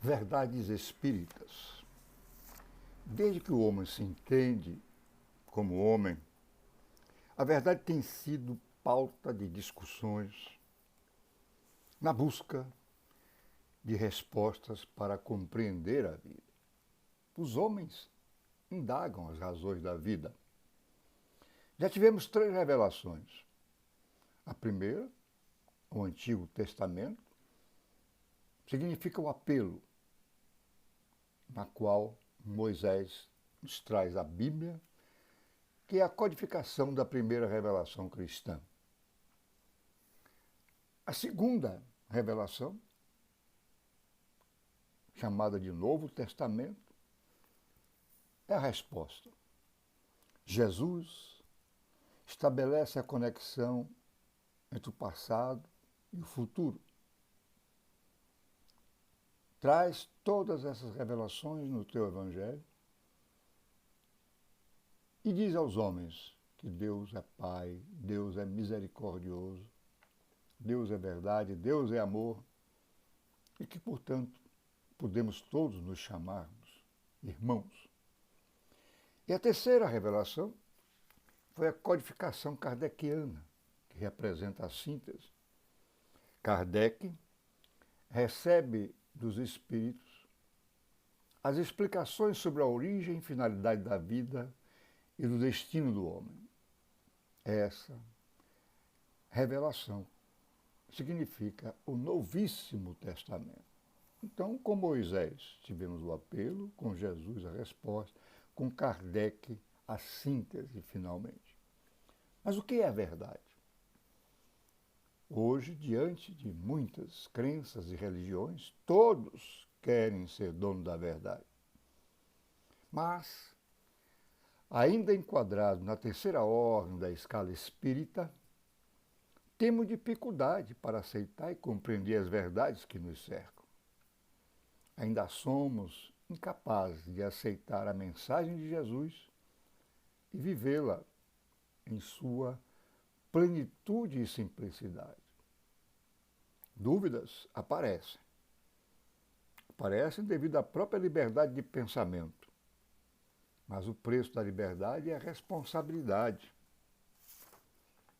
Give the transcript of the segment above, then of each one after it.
Verdades espíritas. Desde que o homem se entende como homem, a verdade tem sido pauta de discussões na busca de respostas para compreender a vida. Os homens indagam as razões da vida. Já tivemos 3 revelações. A primeira, o Antigo Testamento, significa o apelo, na qual Moisés nos traz a Bíblia, que é a codificação da primeira revelação cristã. A segunda revelação, chamada de Novo Testamento, é a resposta. Jesus estabelece a conexão entre o passado e o futuro. Traz todas essas revelações no teu Evangelho e diz aos homens que Deus é Pai, Deus é misericordioso, Deus é verdade, Deus é amor e que, portanto, podemos todos nos chamarmos irmãos. E a terceira revelação foi a codificação kardeciana, que representa a síntese. Kardec recebe dos espíritos as explicações sobre a origem e finalidade da vida e do destino do homem. Essa revelação significa o Novíssimo Testamento. Então, com Moisés tivemos o apelo, com Jesus a resposta, com Kardec a síntese, finalmente. Mas o que é a verdade? Hoje, diante de muitas crenças e religiões, todos querem ser dono da verdade. Mas, ainda enquadrado na terceira ordem da escala espírita, temos dificuldade para aceitar e compreender as verdades que nos cercam. Ainda somos incapazes de aceitar a mensagem de Jesus e vivê-la em sua plenitude e simplicidade. Dúvidas aparecem. Aparecem devido à própria liberdade de pensamento. Mas o preço da liberdade é a responsabilidade.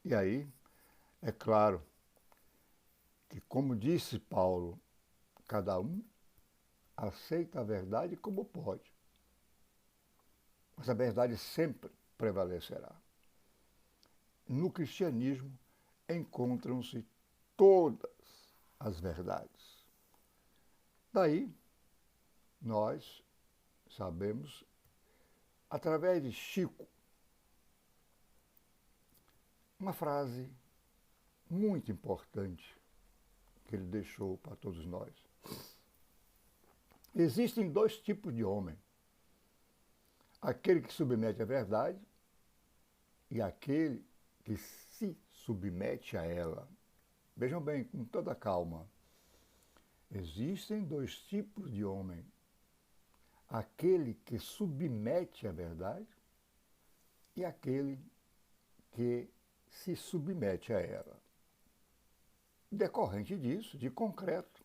E aí, é claro que, como disse Paulo, cada um aceita a verdade como pode. Mas a verdade sempre prevalecerá. No cristianismo encontram-se todas as verdades. Daí, nós sabemos, através de Chico, uma frase muito importante que ele deixou para todos nós. Existem 2 tipos de homem. Aquele que submete à verdade e aquele que se submete a ela. Vejam bem, com toda calma. Existem 2 tipos de homem. Aquele que submete à verdade e aquele que se submete a ela. Decorrente disso, de concreto,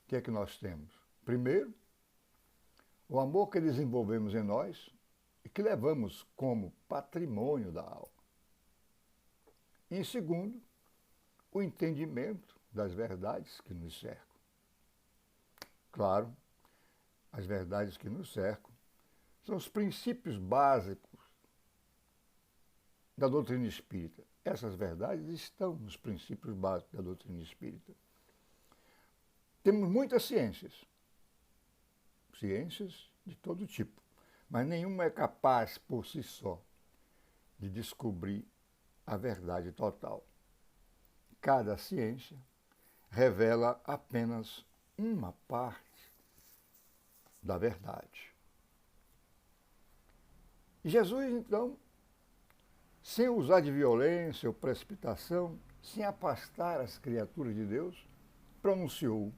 o que é que nós temos? Primeiro, o amor que desenvolvemos em nós e que levamos como patrimônio da alma. E, em segundo, o entendimento das verdades que nos cercam. Claro, as verdades que nos cercam são os princípios básicos da doutrina espírita. Essas verdades estão nos princípios básicos da doutrina espírita. Temos muitas ciências de todo tipo, mas nenhuma é capaz, por si só, de descobrir a verdade total. Cada ciência revela apenas uma parte da verdade. E Jesus, então, sem usar de violência ou precipitação, sem afastar as criaturas de Deus, pronunciou: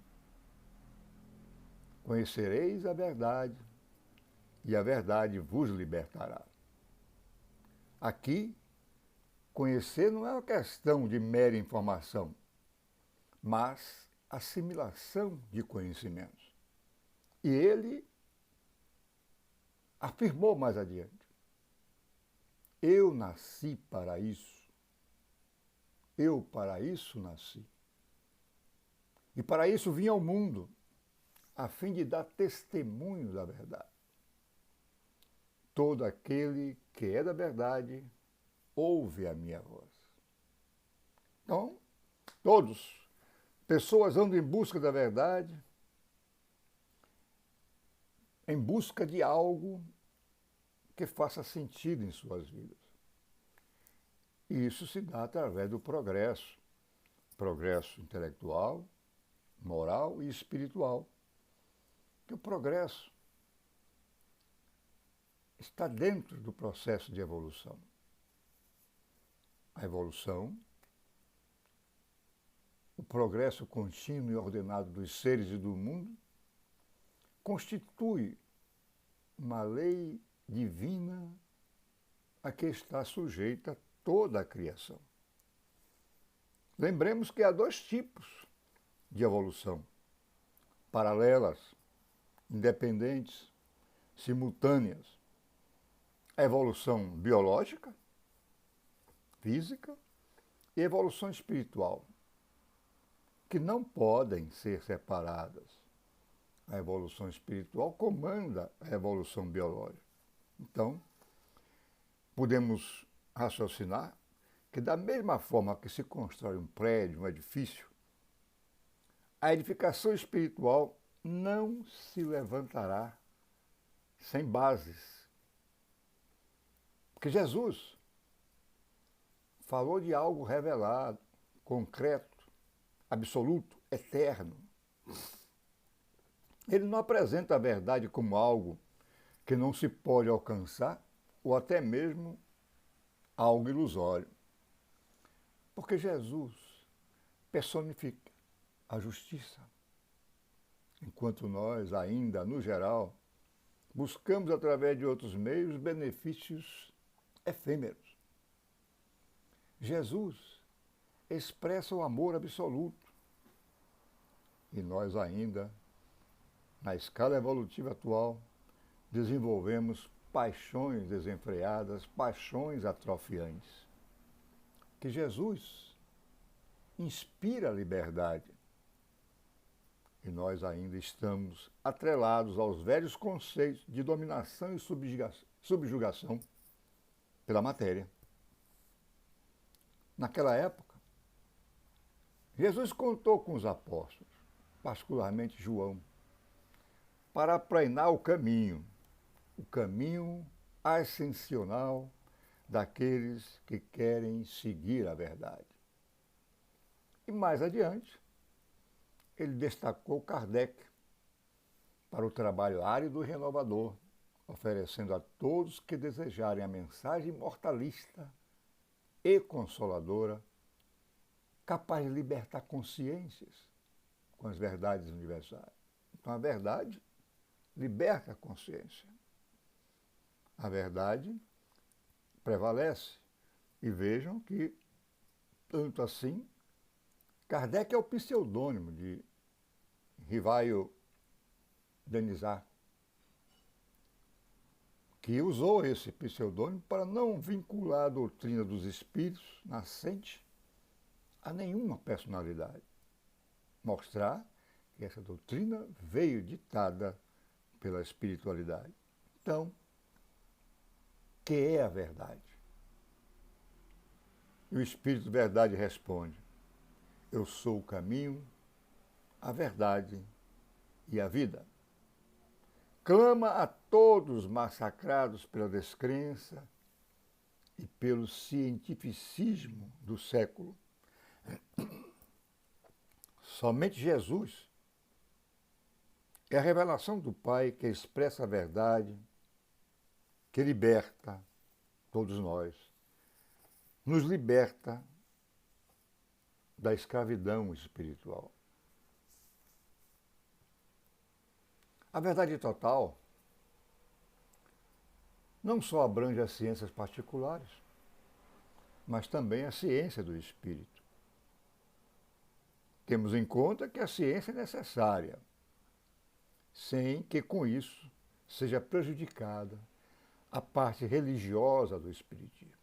conhecereis a verdade, e a verdade vos libertará. Aqui, conhecer não é uma questão de mera informação, mas assimilação de conhecimentos. E ele afirmou mais adiante: eu nasci para isso. Eu para isso nasci. E para isso vim ao mundo, a fim de dar testemunho da verdade. Todo aquele que é da verdade ouve a minha voz. Então, todos, pessoas andam em busca da verdade, em busca de algo que faça sentido em suas vidas. E isso se dá através do progresso intelectual, moral e espiritual. Que o progresso está dentro do processo de evolução. A evolução, o progresso contínuo e ordenado dos seres e do mundo, constitui uma lei divina a que está sujeita toda a criação. Lembremos que há dois tipos de evolução: paralelas, independentes, simultâneas. A evolução biológica, física, e a evolução espiritual, que não podem ser separadas. A evolução espiritual comanda a evolução biológica. Então, podemos raciocinar que da mesma forma que se constrói um prédio, um edifício, a edificação espiritual não se levantará sem bases. Porque Jesus falou de algo revelado, concreto, absoluto, eterno. Ele não apresenta a verdade como algo que não se pode alcançar ou até mesmo algo ilusório. Porque Jesus personifica a justiça, enquanto nós ainda, no geral, buscamos através de outros meios benefícios efêmeros. Jesus expressa o amor absoluto e nós ainda, na escala evolutiva atual, desenvolvemos paixões desenfreadas, paixões atrofiantes. Que Jesus inspira a liberdade e nós ainda estamos atrelados aos velhos conceitos de dominação e subjugação pela matéria. Naquela época, Jesus contou com os apóstolos, particularmente João, para aplanar o caminho ascensional daqueles que querem seguir a verdade. E mais adiante, ele destacou Kardec para o trabalho árido e renovador, oferecendo a todos que desejarem a mensagem imortalista e consoladora, capaz de libertar consciências com as verdades universais. Então a verdade liberta a consciência. A verdade prevalece. E vejam que, tanto assim, Kardec é o pseudônimo de Rivaio Denisard, que usou esse pseudônimo para não vincular a doutrina dos espíritos nascente a nenhuma personalidade. Mostrar que essa doutrina veio ditada pela espiritualidade. Então, o que é a verdade? E o Espírito de Verdade responde: eu sou o caminho, a verdade e a vida. Clama a todos massacrados pela descrença e pelo cientificismo do século. Somente Jesus é a revelação do Pai que expressa a verdade, que liberta todos nós, nos liberta da escravidão espiritual. A verdade total não só abrange as ciências particulares, mas também a ciência do espírito. Temos em conta que a ciência é necessária, sem que com isso seja prejudicada a parte religiosa do Espiritismo.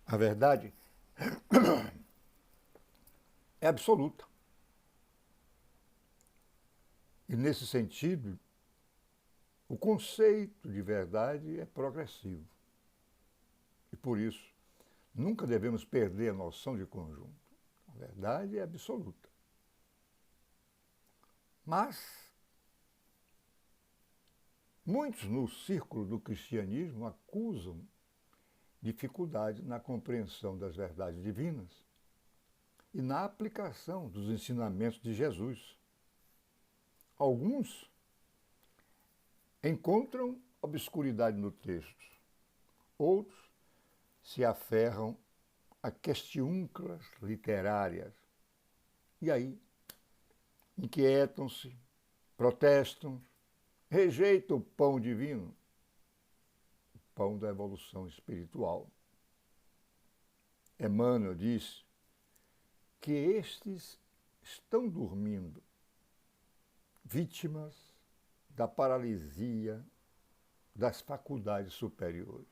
A verdade é absoluta. E, nesse sentido, o conceito de verdade é progressivo. E, por isso, nunca devemos perder a noção de conjunto. A verdade é absoluta. Mas muitos no círculo do cristianismo acusam dificuldade na compreensão das verdades divinas e na aplicação dos ensinamentos de Jesus. Alguns encontram obscuridade no texto, outros se aferram a questiúnculas literárias. E aí, inquietam-se, protestam, rejeitam o pão divino, o pão da evolução espiritual. Emmanuel diz que estes estão dormindo, vítimas da paralisia das faculdades superiores.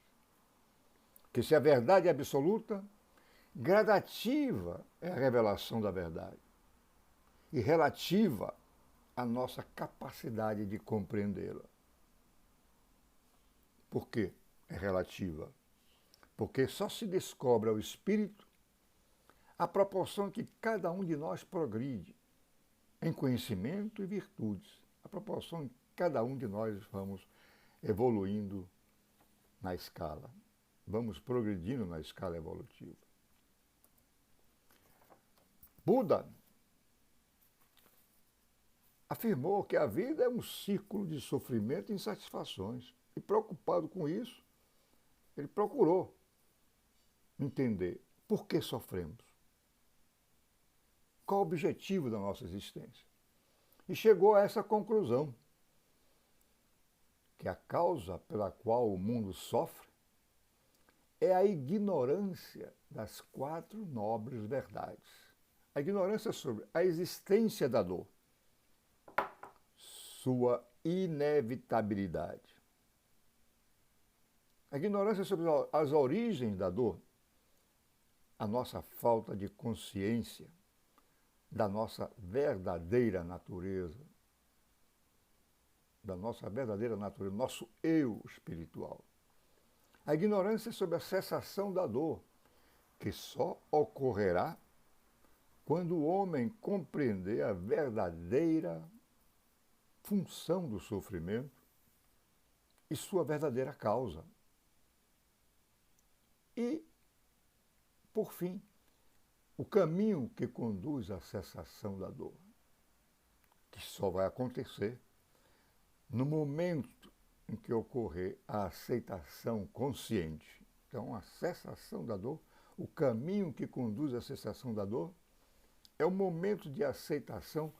Que se a verdade é absoluta, gradativa é a revelação da verdade e relativa à nossa capacidade de compreendê-la. Por que é relativa? Porque só se descobre ao espírito a proporção que cada um de nós progride em conhecimento e virtudes, a proporção que cada um de nós vamos evoluindo na escala, vamos progredindo na escala evolutiva. Buda afirmou que a vida é um círculo de sofrimento e insatisfações. E preocupado com isso, ele procurou entender por que sofremos. Qual o objetivo da nossa existência? E chegou a essa conclusão, que a causa pela qual o mundo sofre é a ignorância das 4 nobres verdades. A ignorância sobre a existência da dor, sua inevitabilidade. A ignorância sobre as origens da dor, a nossa falta de consciência da nossa verdadeira natureza, nosso eu espiritual. A ignorância sobre a cessação da dor, que só ocorrerá quando o homem compreender a verdadeira função do sofrimento e sua verdadeira causa. E, por fim, o caminho que conduz à cessação da dor, que só vai acontecer no momento em que ocorrer a aceitação consciente. Então, a cessação da dor, o caminho que conduz à cessação da dor, é o momento de aceitação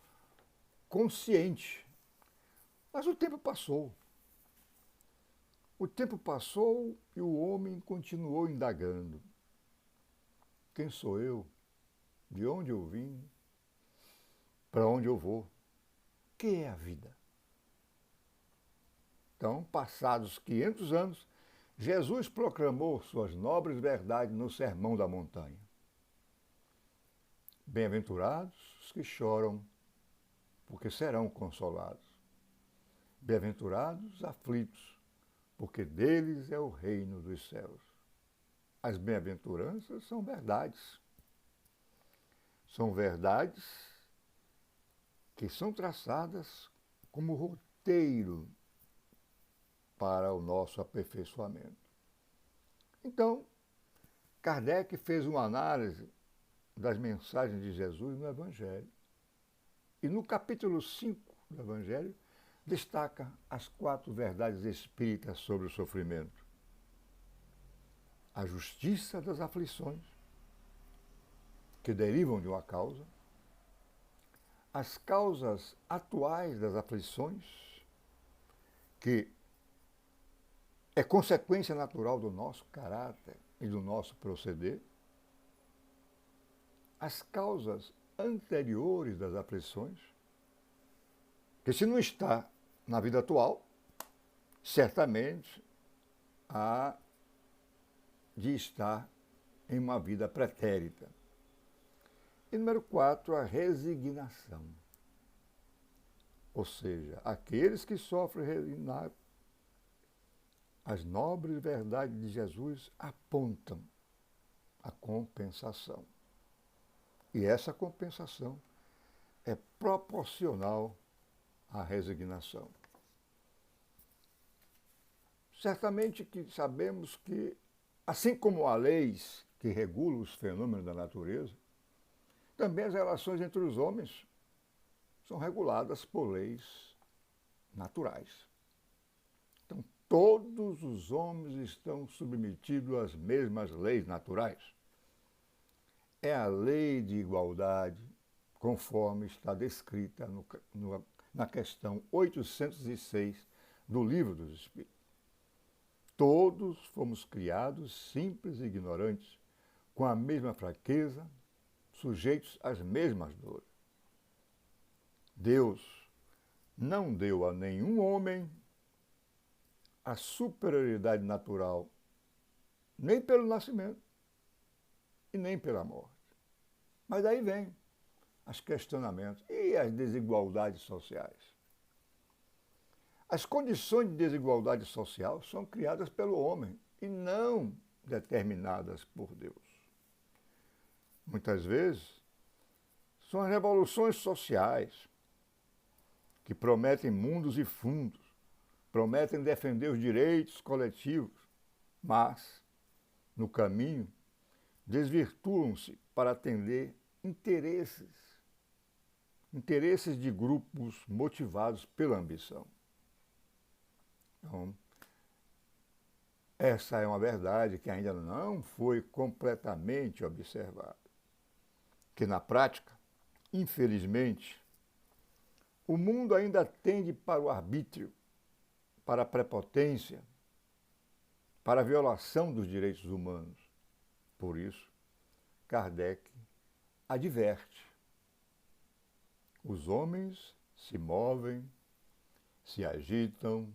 consciente. Mas o tempo passou. O tempo passou e o homem continuou indagando. Quem sou eu? De onde eu vim? Para onde eu vou? O que é a vida? Então, passados 500 anos, Jesus proclamou suas nobres verdades no Sermão da Montanha. Bem-aventurados os que choram, porque serão consolados. Bem-aventurados os aflitos, porque deles é o reino dos céus. As bem-aventuranças são verdades. São verdades que são traçadas como roteiro para o nosso aperfeiçoamento. Então, Kardec fez uma análise das mensagens de Jesus no Evangelho. E no capítulo 5 do Evangelho, destaca as 4 verdades espíritas sobre o sofrimento. A justiça das aflições, que derivam de uma causa, as causas atuais das aflições, que é consequência natural do nosso caráter e do nosso proceder, as causas anteriores das aflições, Porque se não está na vida atual, certamente há de estar em uma vida pretérita. E número 4, a resignação. Ou seja, aqueles que sofrem resignar, as nobres verdades de Jesus apontam a compensação. E essa compensação é proporcional à resignação. Certamente que sabemos que, assim como há leis que regulam os fenômenos da natureza, também as relações entre os homens são reguladas por leis naturais. Então, todos os homens estão submetidos às mesmas leis naturais. É a lei de igualdade, conforme está descrita na questão 806 do Livro dos Espíritos. Todos fomos criados simples e ignorantes, com a mesma fraqueza, sujeitos às mesmas dores. Deus não deu a nenhum homem a superioridade natural, nem pelo nascimento e nem pela morte. Mas daí vem os questionamentos e as desigualdades sociais. As condições de desigualdade social são criadas pelo homem e não determinadas por Deus. Muitas vezes, são as revoluções sociais que prometem mundos e fundos, prometem defender os direitos coletivos, mas, no caminho, desvirtuam-se para atender interesses de grupos motivados pela ambição. Então, essa é uma verdade que ainda não foi completamente observada. Que na prática, infelizmente, o mundo ainda tende para o arbítrio, para a prepotência, para a violação dos direitos humanos. Por isso, Kardec adverte: os homens se movem, se agitam,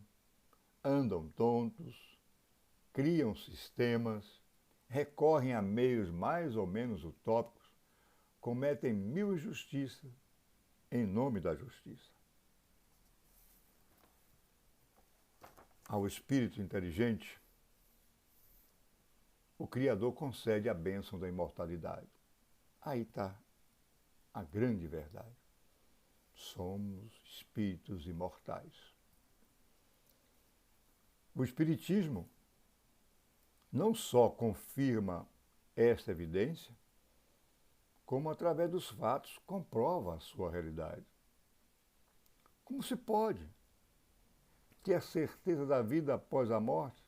andam tontos, criam sistemas, recorrem a meios mais ou menos utópicos, cometem mil injustiças em nome da justiça. Ao espírito inteligente, o Criador concede a bênção da imortalidade. Aí está a grande verdade. Somos espíritos imortais. O Espiritismo não só confirma esta evidência, como através dos fatos comprova a sua realidade. Como se pode ter a certeza da vida após a morte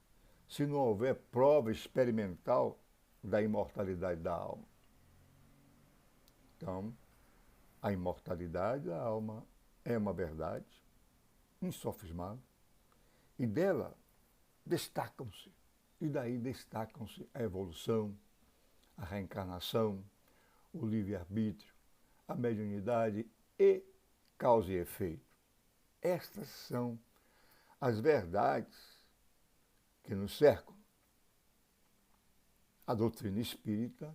se não houver prova experimental da imortalidade da alma? Então, a imortalidade da alma é uma verdade insofismável e dela destacam-se, e daí destacam-se a evolução, a reencarnação, o livre-arbítrio, a mediunidade e causa e efeito. Estas são as verdades que nos cercam. A doutrina espírita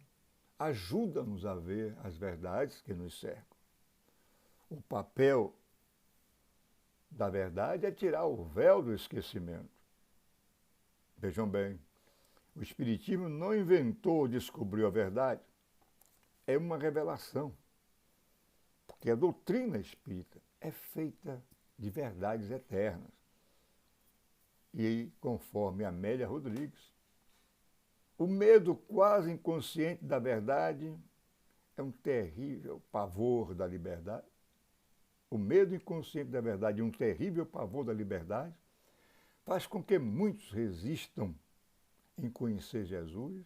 ajuda-nos a ver as verdades que nos cercam. O papel da verdade é tirar o véu do esquecimento. Vejam bem, o Espiritismo não inventou ou descobriu a verdade, é uma revelação. Porque a doutrina espírita é feita de verdades eternas. E, conforme Amélia Rodrigues, o medo quase inconsciente da verdade é um terrível pavor da liberdade. O medo inconsciente da verdade e um terrível pavor da liberdade faz com que muitos resistam em conhecer Jesus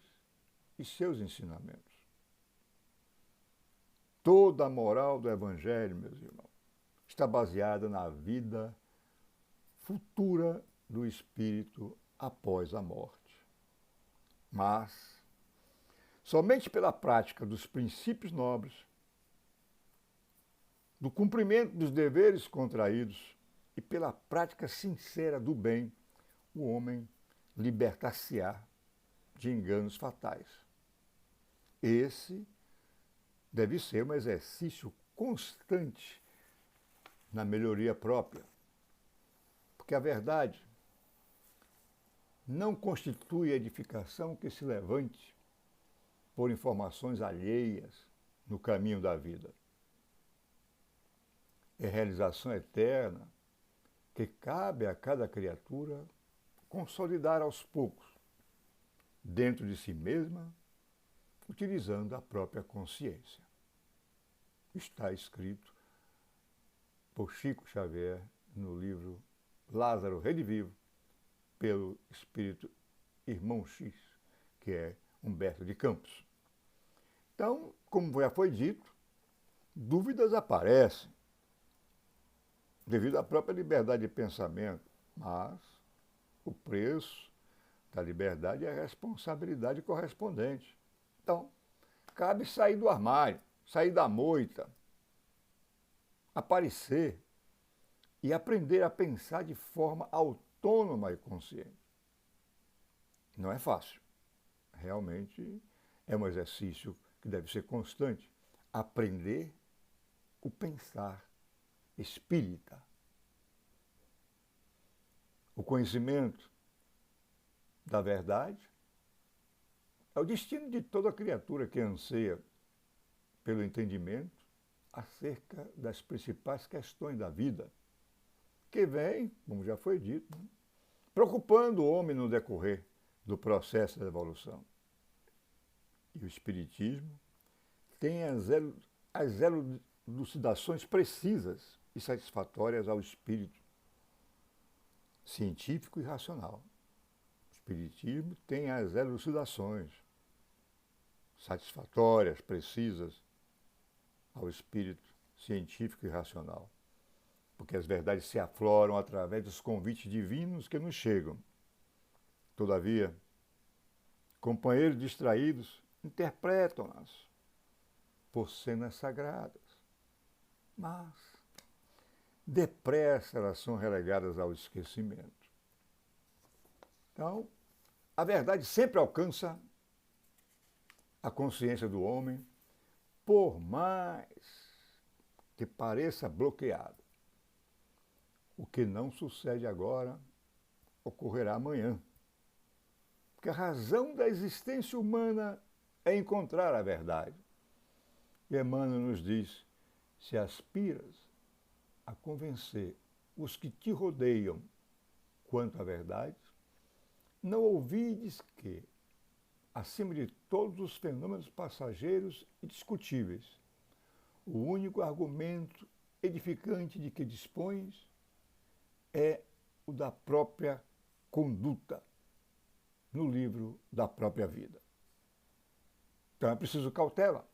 e seus ensinamentos. Toda a moral do Evangelho, meus irmãos, está baseada na vida futura do espírito após a morte. Mas, somente pela prática dos princípios nobres, do cumprimento dos deveres contraídos e pela prática sincera do bem, o homem libertar-se-á de enganos fatais. Esse deve ser um exercício constante na melhoria própria, porque a verdade não constitui edificação que se levante por informações alheias no caminho da vida. É realização eterna que cabe a cada criatura consolidar aos poucos, dentro de si mesma, utilizando a própria consciência. Está escrito por Chico Xavier no livro Lázaro Redivivo, pelo espírito Irmão X, que é Humberto de Campos. Então, como já foi dito, dúvidas aparecem devido à própria liberdade de pensamento, mas o preço da liberdade é a responsabilidade correspondente. Então, cabe sair do armário, sair da moita, aparecer e aprender a pensar de forma autônoma e consciente. Não é fácil. Realmente é um exercício que deve ser constante. Aprender o pensar espírita. O conhecimento da verdade é o destino de toda criatura que anseia pelo entendimento acerca das principais questões da vida, que vem, como já foi dito, preocupando o homem no decorrer do processo da evolução. E o Espiritismo tem as elucidações precisas e satisfatórias ao espírito científico e racional. O Espiritismo tem as elucidações satisfatórias, precisas ao espírito científico e racional, porque as verdades se afloram através dos convites divinos que nos chegam. Todavia, companheiros distraídos interpretam-nas por cenas sagradas, mas depressa elas são relegadas ao esquecimento. Então, a verdade sempre alcança a consciência do homem, por mais que pareça bloqueado. O que não sucede agora, ocorrerá amanhã. Porque a razão da existência humana é encontrar a verdade. E Emmanuel nos diz, se aspiras a convencer os que te rodeiam quanto à verdade, não ouvides que, acima de todos os fenômenos passageiros e discutíveis, o único argumento edificante de que dispões é o da própria conduta, no livro da própria vida. Então é preciso cautela.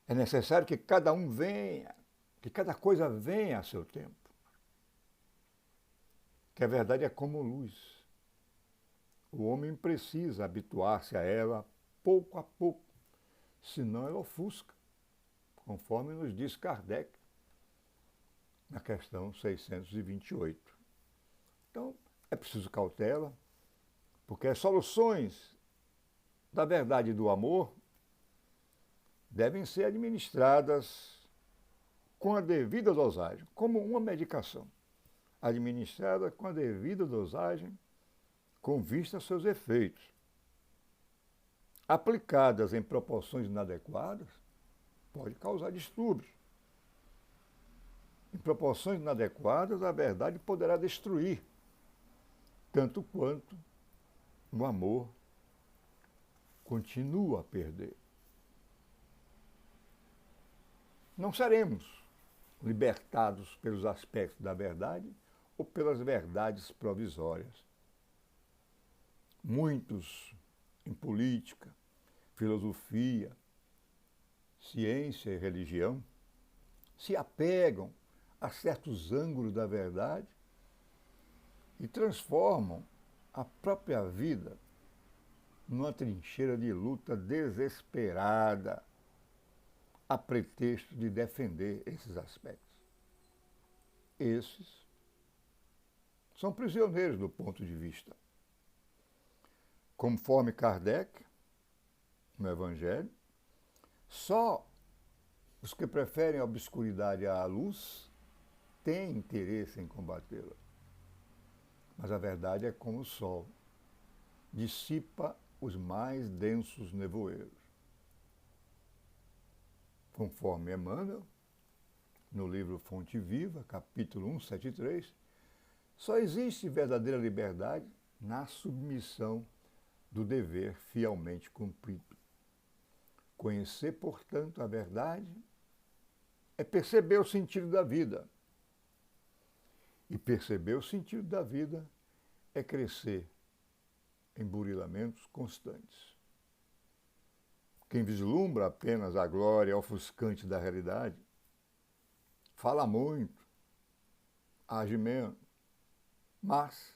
É necessário que cada um venha, que cada coisa venha a seu tempo. Que a verdade é como luz. O homem precisa habituar-se a ela pouco a pouco, senão ela ofusca, conforme nos diz Kardec, na questão 628. Então, é preciso cautela, porque as soluções da verdade e do amor devem ser administradas com a devida dosagem, como uma medicação, administrada com a devida dosagem, com vista aos seus efeitos. Aplicadas em proporções inadequadas, pode causar distúrbios. Em proporções inadequadas, a verdade poderá destruir, tanto quanto o amor continua a perder. Não seremos libertados pelos aspectos da verdade ou pelas verdades provisórias. Muitos, em política, filosofia, ciência e religião, se apegam a certos ângulos da verdade e transformam a própria vida numa trincheira de luta desesperada a pretexto de defender esses aspectos. Esses são prisioneiros do ponto de vista. Conforme Kardec, no Evangelho, só os que preferem a obscuridade à luz têm interesse em combatê-la. Mas a verdade é como o sol, dissipa os mais densos nevoeiros. Conforme Emmanuel, no livro Fonte Viva, capítulo 173, só existe verdadeira liberdade na submissão do dever fielmente cumprido. Conhecer, portanto, a verdade é perceber o sentido da vida. E perceber o sentido da vida é crescer em burilamentos constantes. Quem vislumbra apenas a glória ofuscante da realidade, fala muito, age menos, mas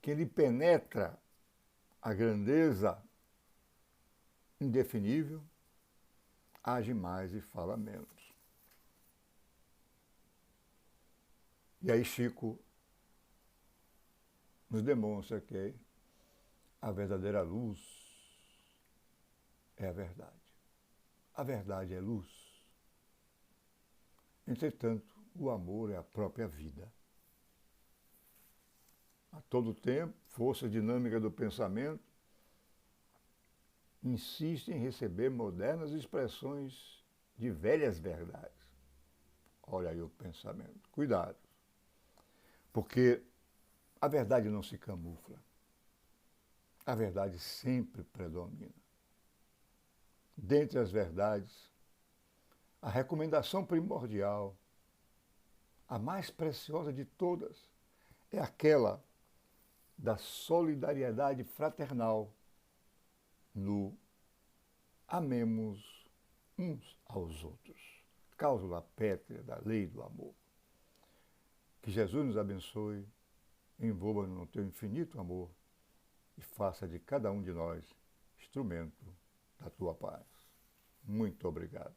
quem lhe penetra a grandeza indefinível, age mais e fala menos. E aí Chico nos demonstra que a verdadeira luz é a verdade. A verdade é luz. Entretanto, o amor é a própria vida. A todo tempo, força dinâmica do pensamento insiste em receber modernas expressões de velhas verdades. Olha aí o pensamento. Cuidado. Porque a verdade não se camufla. A verdade sempre predomina. Dentre as verdades, a recomendação primordial, a mais preciosa de todas, é aquela da solidariedade fraternal no amemos uns aos outros. Cláusula pétrea da lei do amor. Que Jesus nos abençoe, envolva-nos no teu infinito amor e faça de cada um de nós instrumento da tua paz. Muito obrigado.